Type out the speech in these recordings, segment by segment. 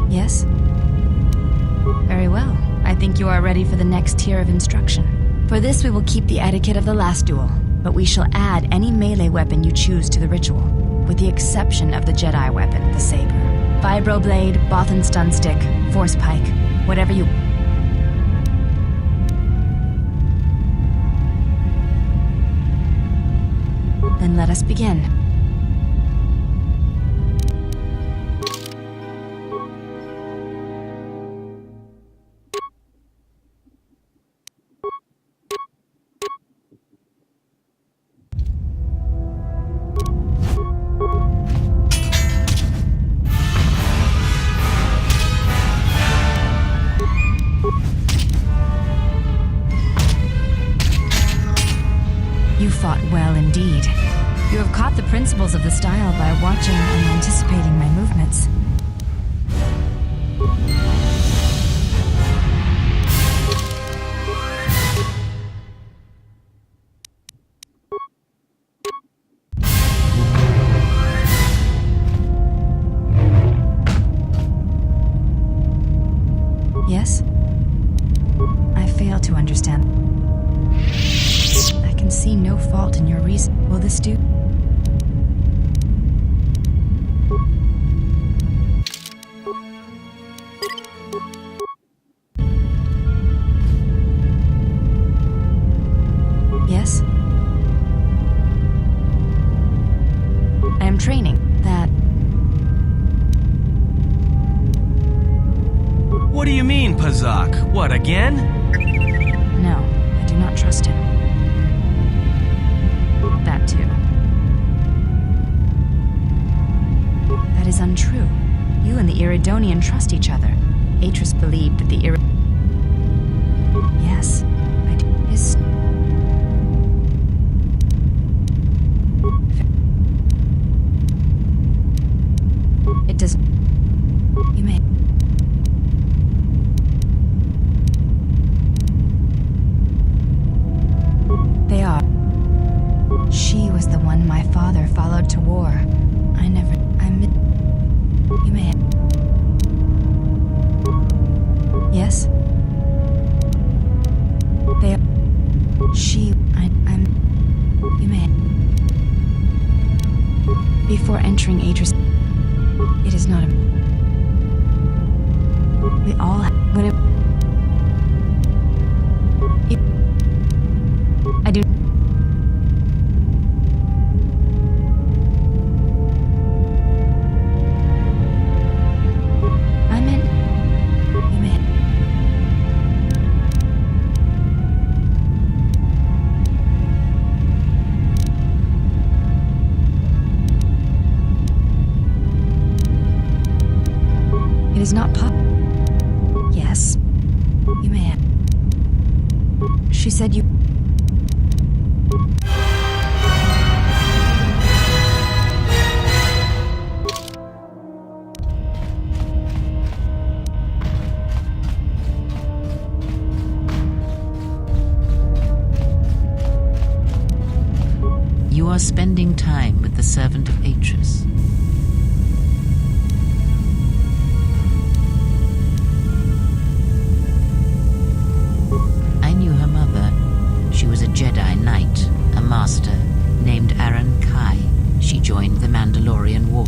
Yes? Very well. I think you are ready for the next tier of instruction. For this, we will keep the etiquette of the last duel, but we shall add any melee weapon you choose to the ritual, with the exception of the Jedi weapon, the saber. Vibroblade, Bothan stun stick, force pike, whatever you... Then let us begin. You fought well indeed. You have caught the principles of the style by watching and anticipating my movements. Yes? I fail to understand. I can see no fault in your reason. Will this do? Yes? I am training. That... What do you mean, Pazak? What, again? No, I do not trust him. That too. That is untrue. You and the Iridonian trust each other. Atris believed that the Yes, I do. It does... You may... They are. She was the one my father followed to war. You may... Yes? They are... You may... Before entering Atris... It is not a... We all... I do... I meant... You may... It is not Yes. You may have... She said you... You are spending time with the servant of Atris. I knew her mother. She was a Jedi Knight, a master, named Aaron Kai. She joined the Mandalorian War.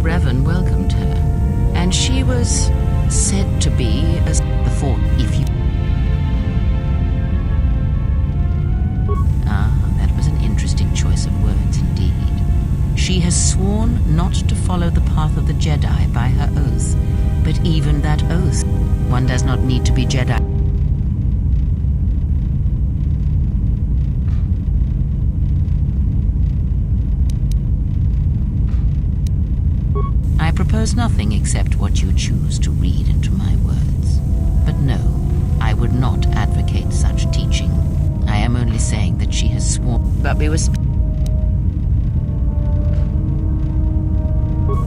Revan welcomed her, and she was said to be as the Force, if you... Choice of words indeed. She has sworn not to follow the path of the Jedi by her oath, but even that oath, one does not need to be Jedi. I propose nothing except what you choose to read into my words. But no, I would not advocate such teaching. I am only saying that she has sworn, but we were...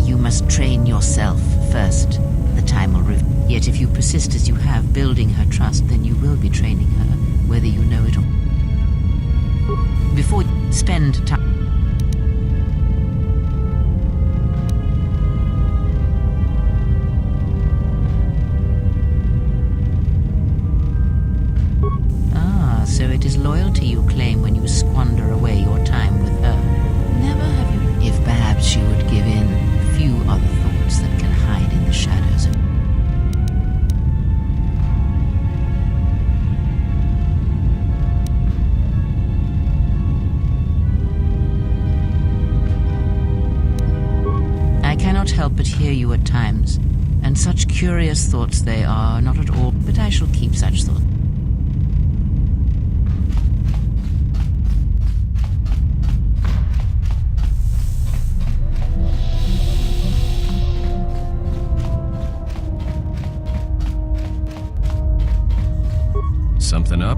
You must train yourself first. The time will reveal. Yet if you persist as you have, building her trust, then you will be training her, whether you know it or... Before you spend time... help but hear you at times, and such curious thoughts they are, not at all, but I shall keep such thoughts. Something up?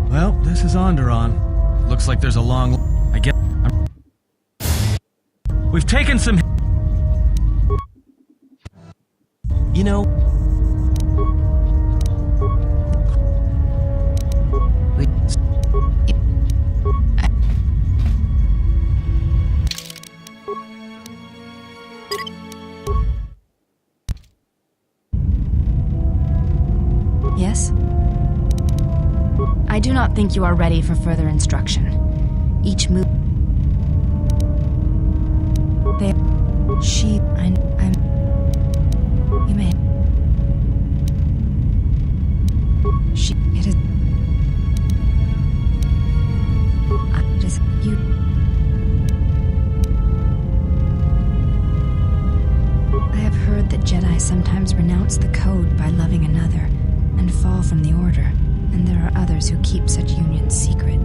Well, this is Onderon. Looks like there's a long... I guess... We've taken some... You know... Yes? I do not think you are ready for further instruction. Each move... I'm... You may... It is... You... I have heard that Jedi sometimes renounce the code by loving another, and fall from the Order, and there are others who keep such unions secret.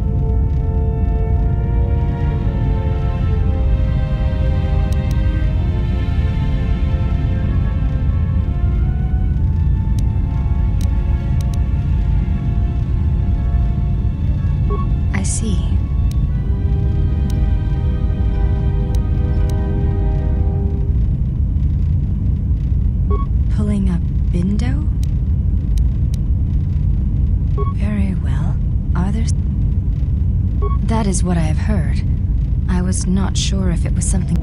I see. Pulling up Bindo? Very well. Are there... That is what I have heard. I was not sure if it was something...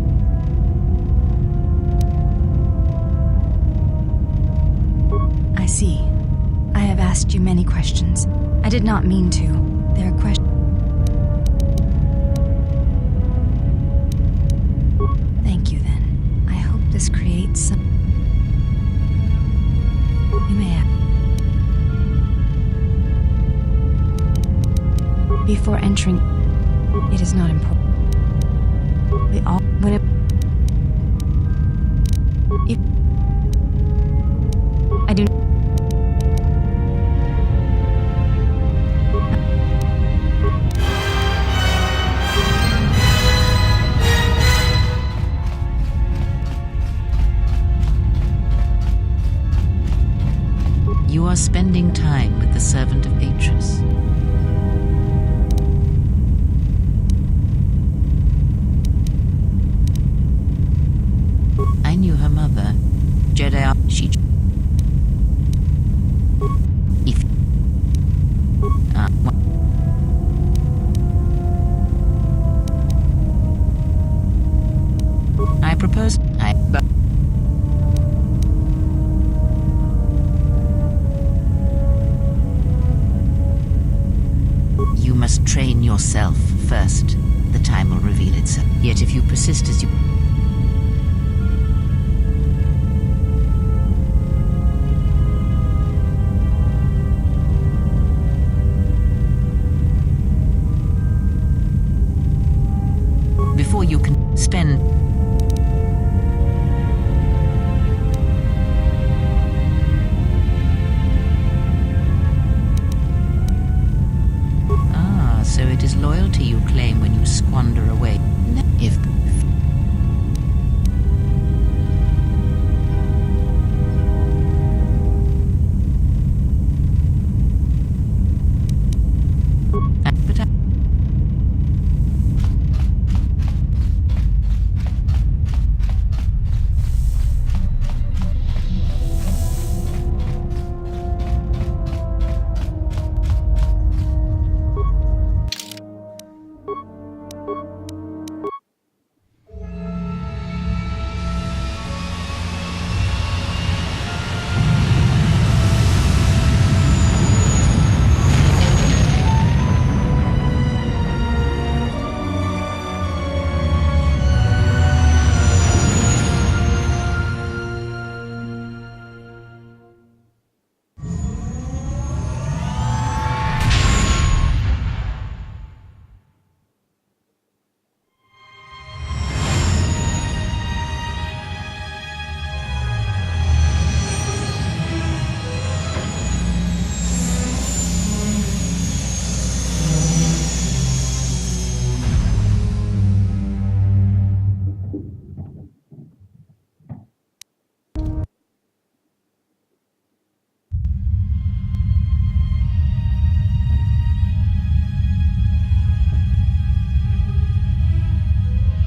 I see. I have asked you many questions. I did not mean to. There are questions... Thank you, then. I hope this creates some... You may have... Before entering, it is not important. We all... When it... If... I do... You are spending time with the servant of Beatrice. I knew her mother, Jedi. She... If... I propose... You must train yourself first. The time will reveal itself. Yet if you persist as you... spend. Ah, so it is loyalty you claim when you squander away. If but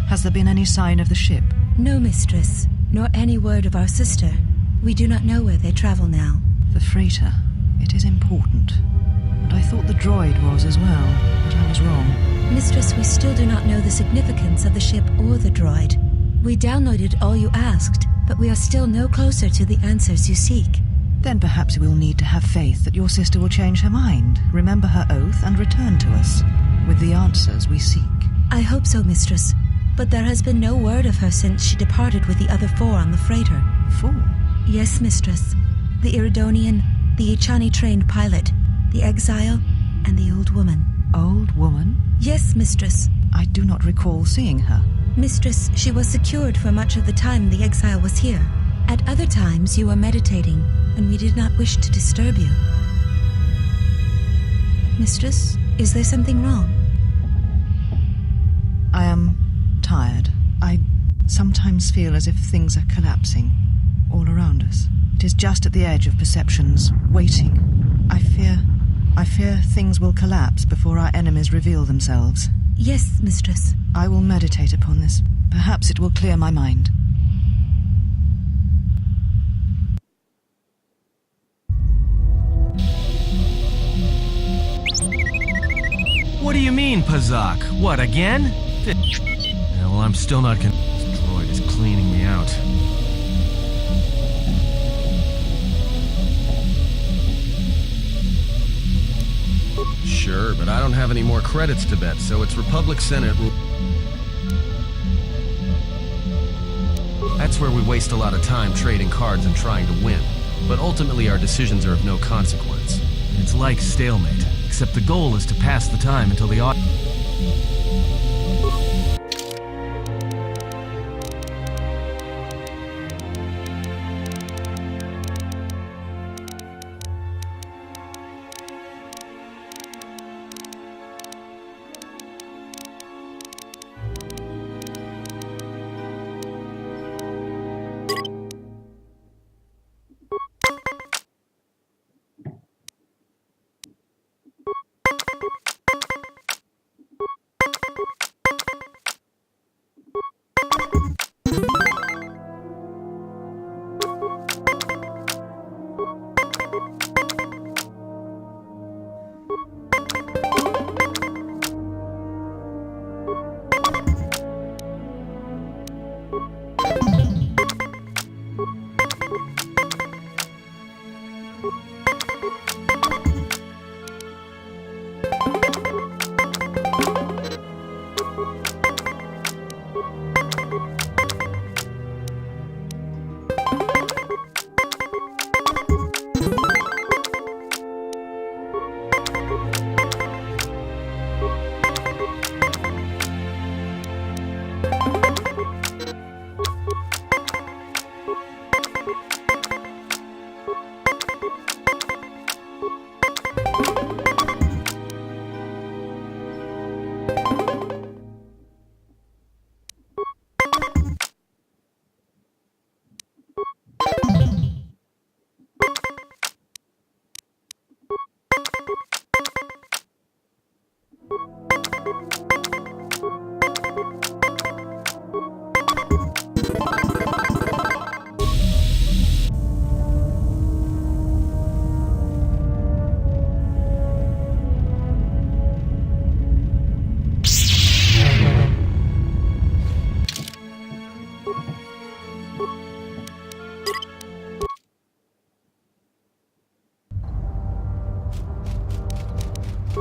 Has there been any sign of the ship? No, mistress, nor any word of our sister. We do not know where they travel now. The freighter. It is important. And I thought the droid was as well, but I was wrong. Mistress, we still do not know the significance of the ship or the droid. We downloaded all you asked, but we are still no closer to the answers you seek. Then perhaps we'll need to have faith that your sister will change her mind, remember her oath, and return to us with the answers we seek. I hope so, mistress. But there has been no word of her since she departed with the other 4 on the freighter. 4? Yes, mistress. The Iridonian, the Ichani-trained pilot, the exile, and the old woman. Old woman? Yes, mistress. I do not recall seeing her. Mistress, she was secured for much of the time the exile was here. At other times you were meditating, and we did not wish to disturb you. Mistress, is there something wrong? I am tired. I sometimes feel as if things are collapsing all around us. It is just at the edge of perceptions, waiting. I fear things will collapse before our enemies reveal themselves. Yes, mistress. I will meditate upon this. Perhaps it will clear my mind. What do you mean, Pazak? What, again? Yeah, well, I'm still not This droid is cleaning me out. Sure, but I don't have any more credits to bet, so it's Republic Senate. That's where we waste a lot of time trading cards and trying to win. But ultimately our decisions are of no consequence. It's like stalemate, except the goal is to pass the time until the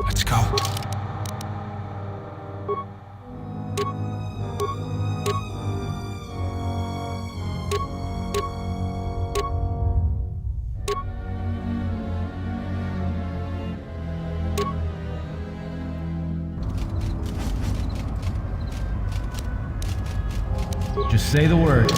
Let's go. Just say the word.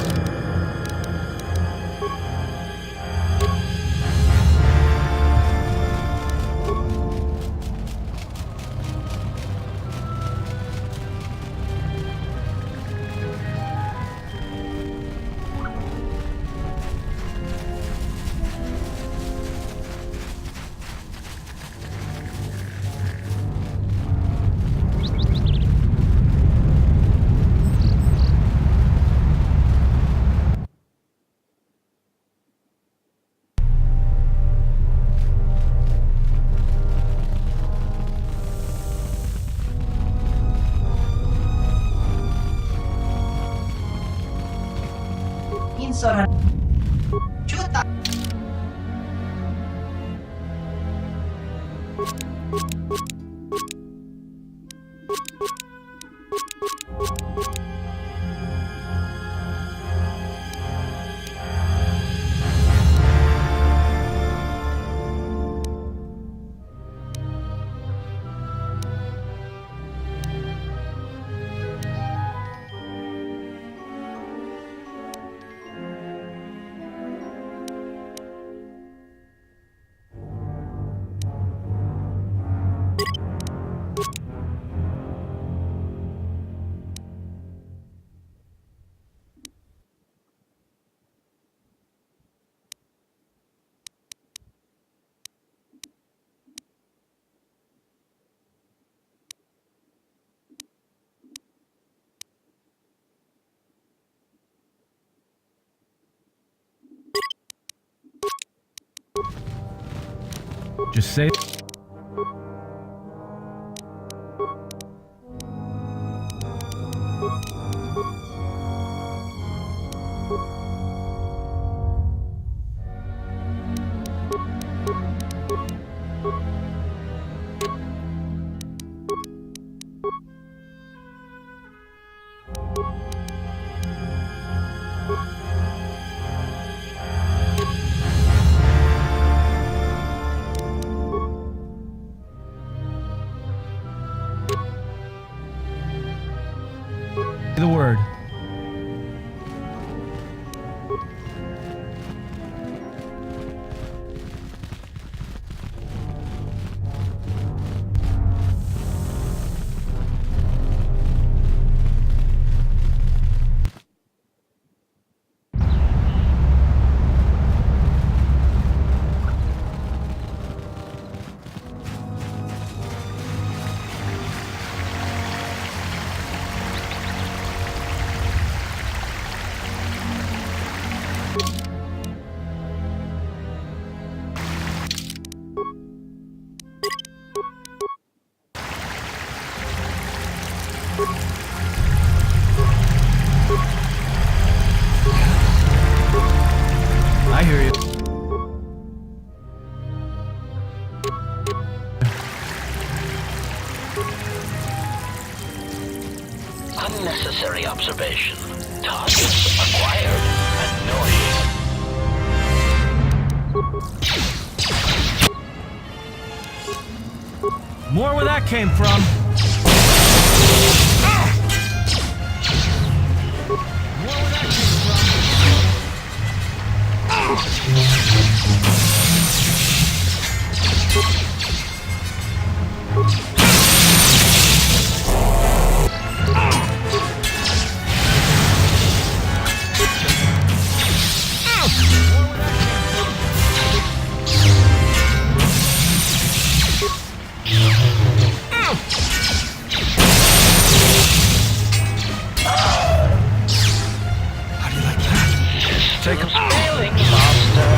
Just say the word. I hear you. Unnecessary observation. Targets acquired. Annoying. More where that came from. Take a feeling faster.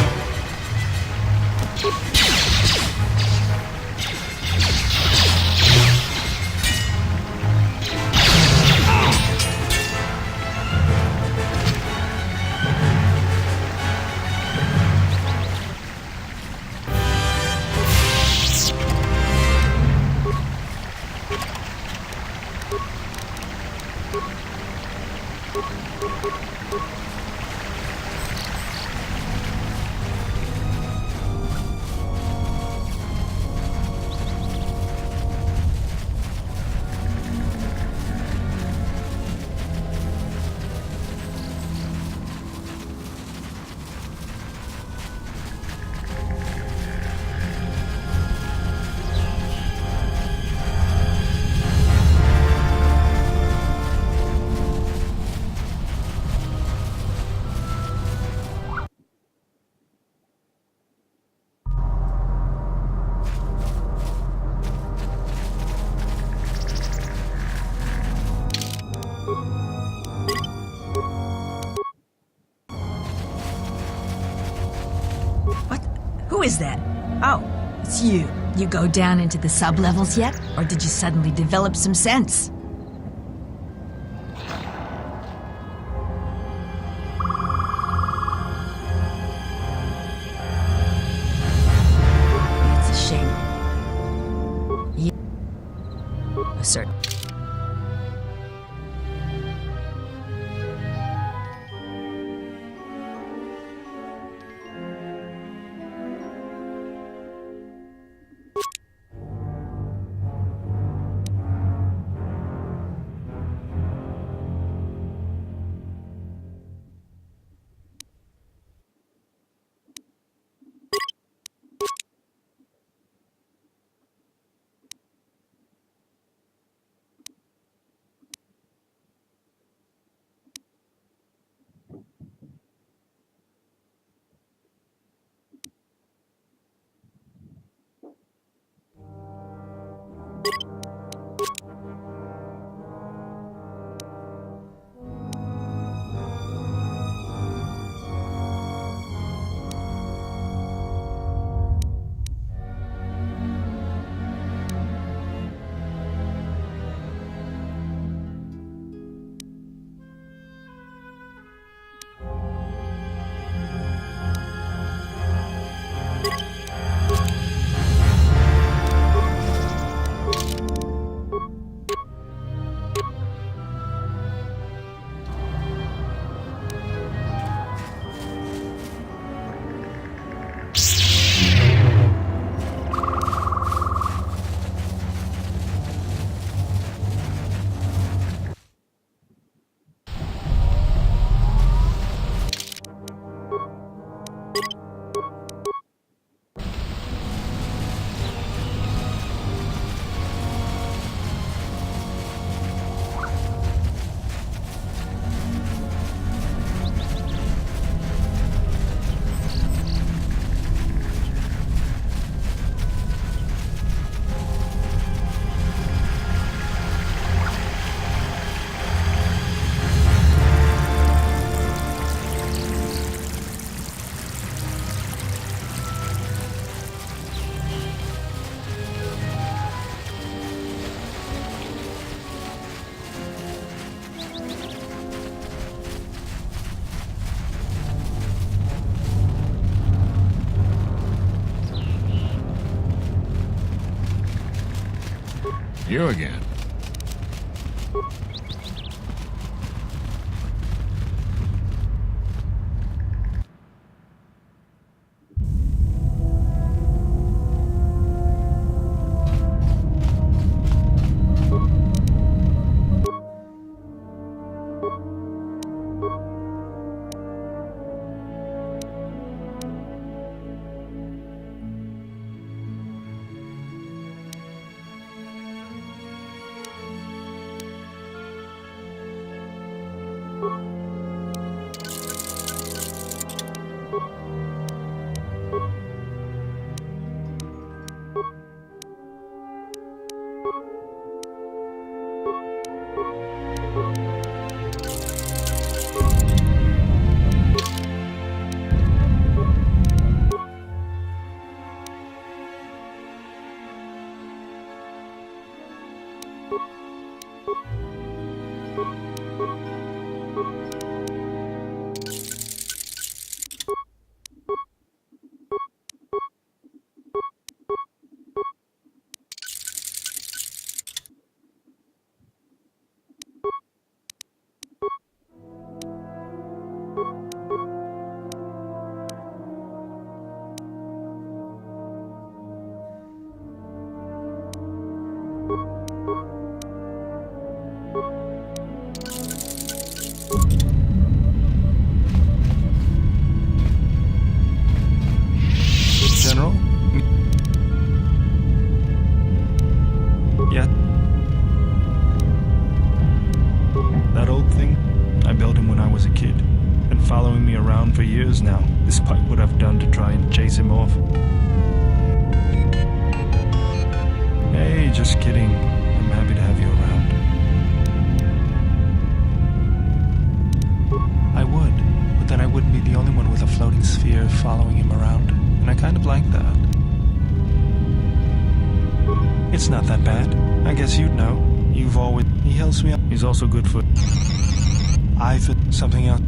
Who is that? Oh, it's you. You go down into the sub-levels yet? Or did you suddenly develop some sense? It's a shame. Yeah. Sir. You again. General? Yeah. That old thing? I built him when I was a kid. Been following me around for years now, despite what I've done to try and chase him off. Hey, just kidding. I'm happy to have you around. I would, but then I wouldn't be the only one with a floating sphere following him around, and I kind of like that. not that bad. I guess you'd know. You've always... He helps me out. He's also good for... something else.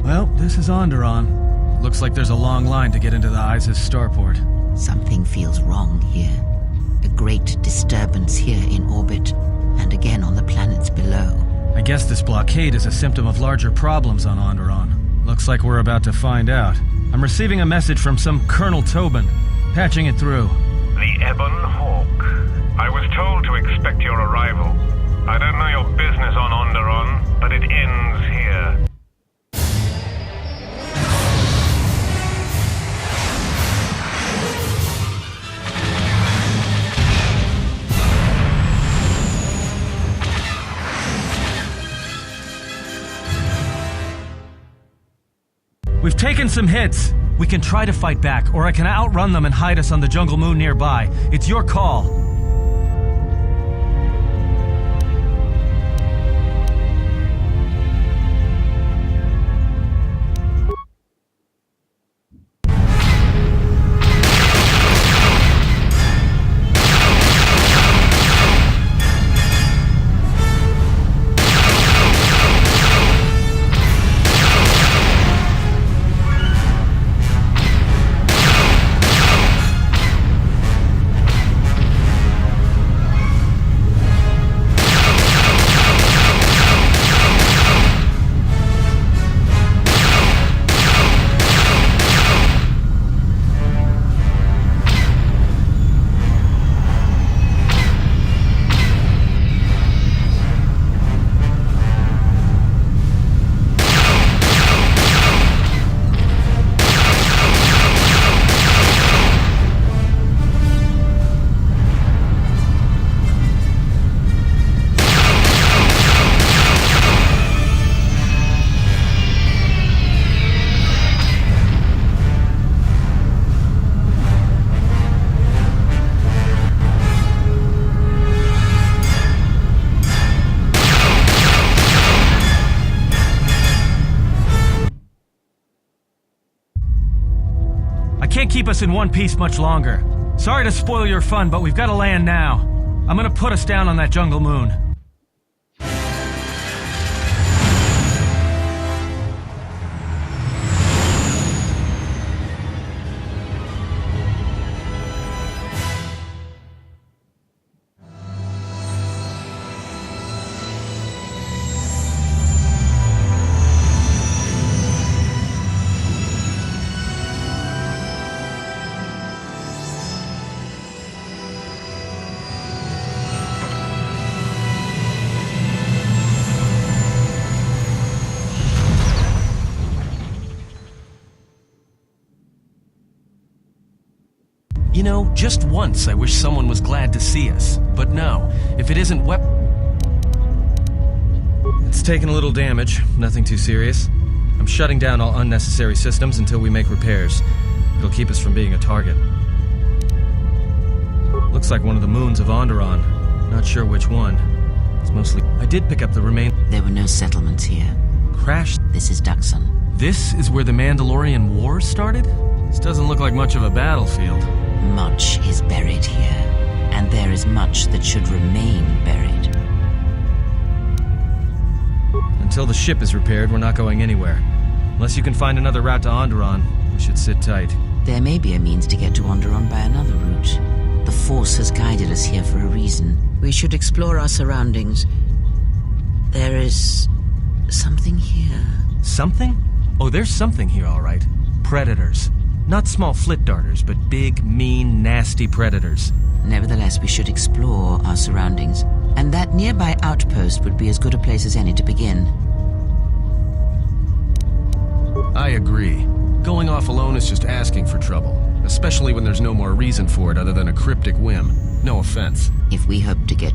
Well, this is Onderon. Looks like there's a long line to get into the ISIS starport. Something feels wrong here. A great disturbance here in orbit, and again on the planets below. I guess this blockade is a symptom of larger problems on Onderon. Looks like we're about to find out. I'm receiving a message from some Colonel Tobin. Patching it through. The Ebon Hawk. I was told to expect your arrival. I don't know your business on Onderon, but it ends here. We've taken some hits. We can try to fight back, or I can outrun them and hide us on the jungle moon nearby. It's your call. Can't keep us in one piece much longer. Sorry to spoil your fun, but we've got to land now. I'm gonna put us down on that jungle moon. You know, just once I wish someone was glad to see us. But no, if it isn't taken a little damage, nothing too serious. I'm shutting down all unnecessary systems until we make repairs. It'll keep us from being a target. Looks like one of the moons of Onderon. Not sure which one. It's mostly... I did pick up the remain... There were no settlements here. Crash... This is Duxon. This is where the Mandalorian Wars started? This doesn't look like much of a battlefield. Much is buried here, and there is much that should remain buried. Until the ship is repaired, we're not going anywhere. Unless you can find another route to Onderon, we should sit tight. There may be a means to get to Onderon by another route. The Force has guided us here for a reason. We should explore our surroundings. There is... something here. Something? Oh, there's something here, all right. Predators. Not small flit darters, but big, mean, nasty predators. Nevertheless, we should explore our surroundings. And that nearby outpost would be as good a place as any to begin. I agree. Going off alone is just asking for trouble. Especially when there's no more reason for it other than a cryptic whim. No offense. If we hope to get...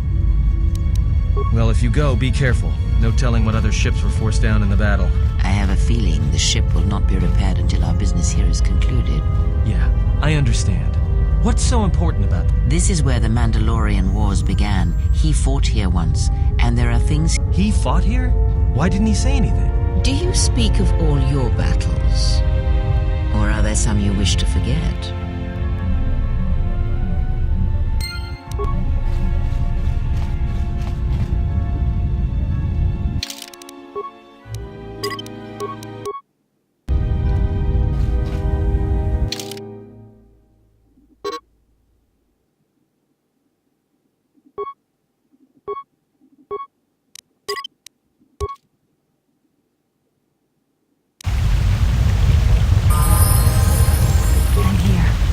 Well, if you go, be careful. No telling what other ships were forced down in the battle. I have a feeling the ship will not be repaired until our business here is concluded. Yeah, I understand. What's so important about them? This is where the Mandalorian Wars began. He fought here once, and there are things... He fought here? Why didn't he say anything? Do you speak of all your battles? Or are there some you wish to forget? I'm here.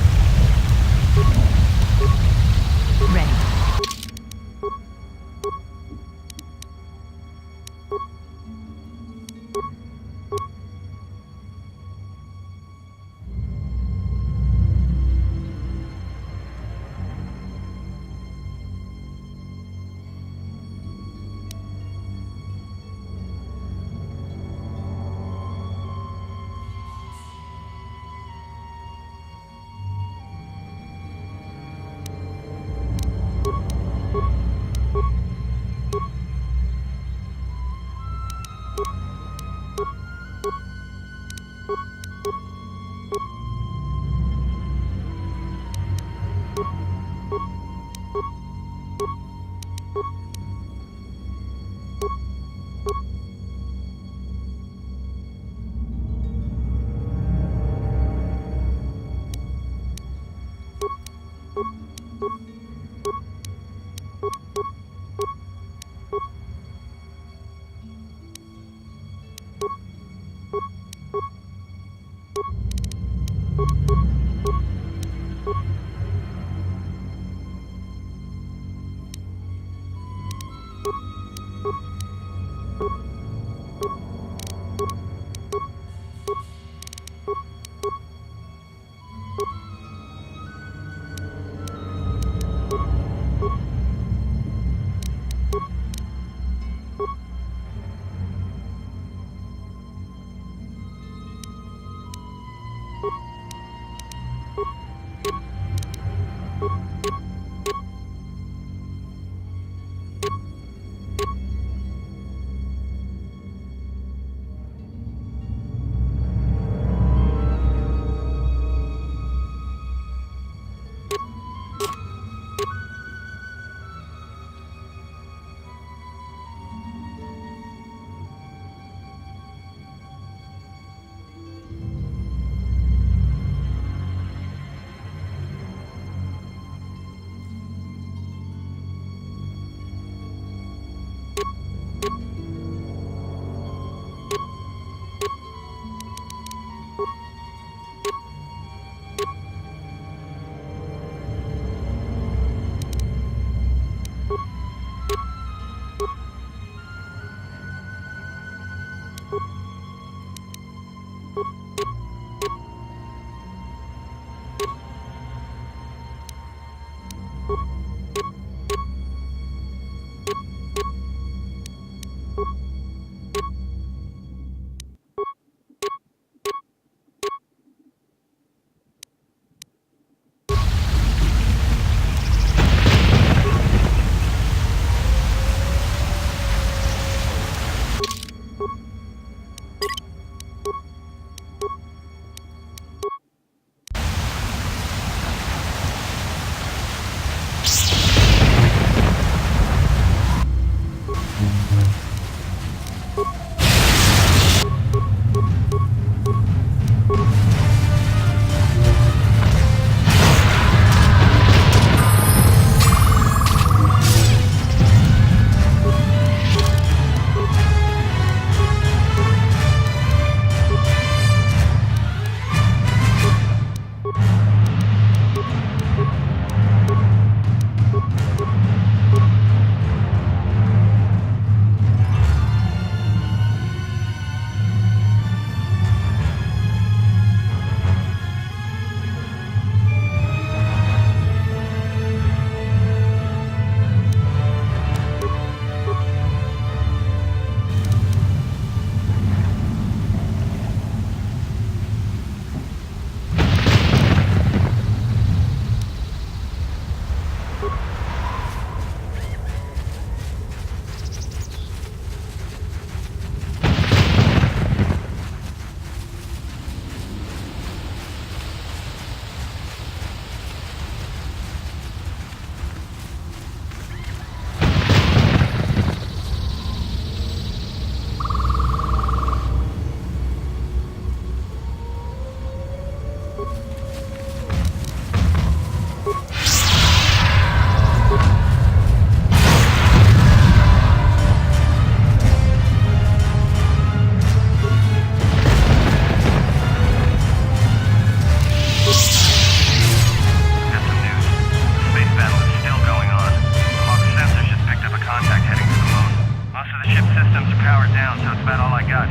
systems are powered down, so it's about all I got.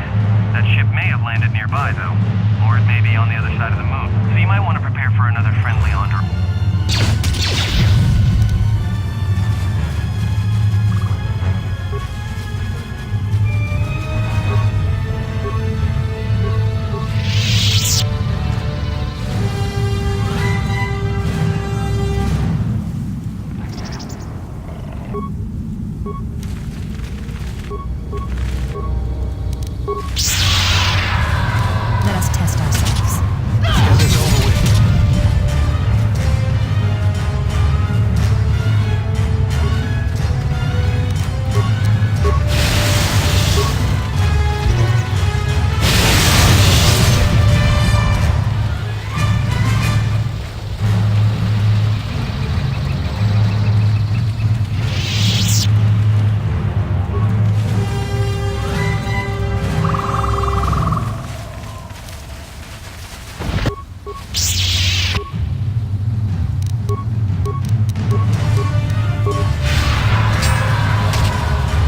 That ship may have landed nearby, though. Or it may be on the other side of the moon. So you might want to prepare for another friendly Onderon. Let us test ourselves. Get this over with.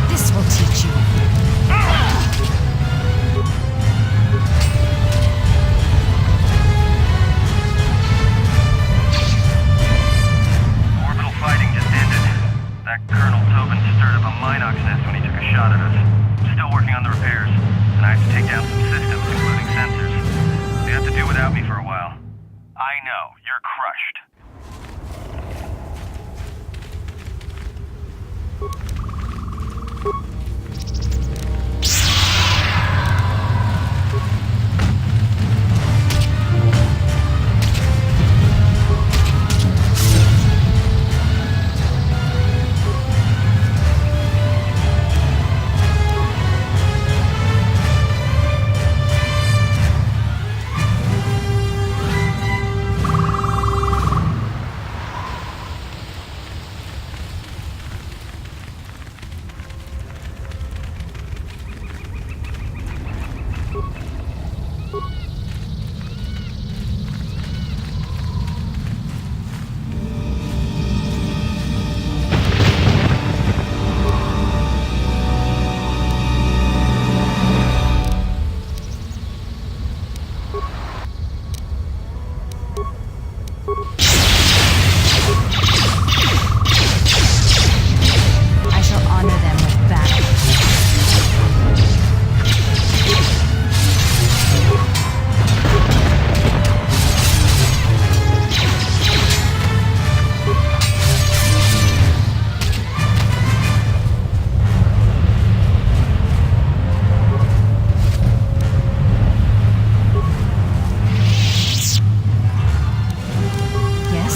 This will teach you. Orbital fighting just ended. That Colonel Tobin stirred up a Minox nest when he took a shot at us. Still working on the repairs, and I have to take down some systems, including sensors. So you have to do without me for a while. I know, you're crushed. I shall honor them with battle. Yes?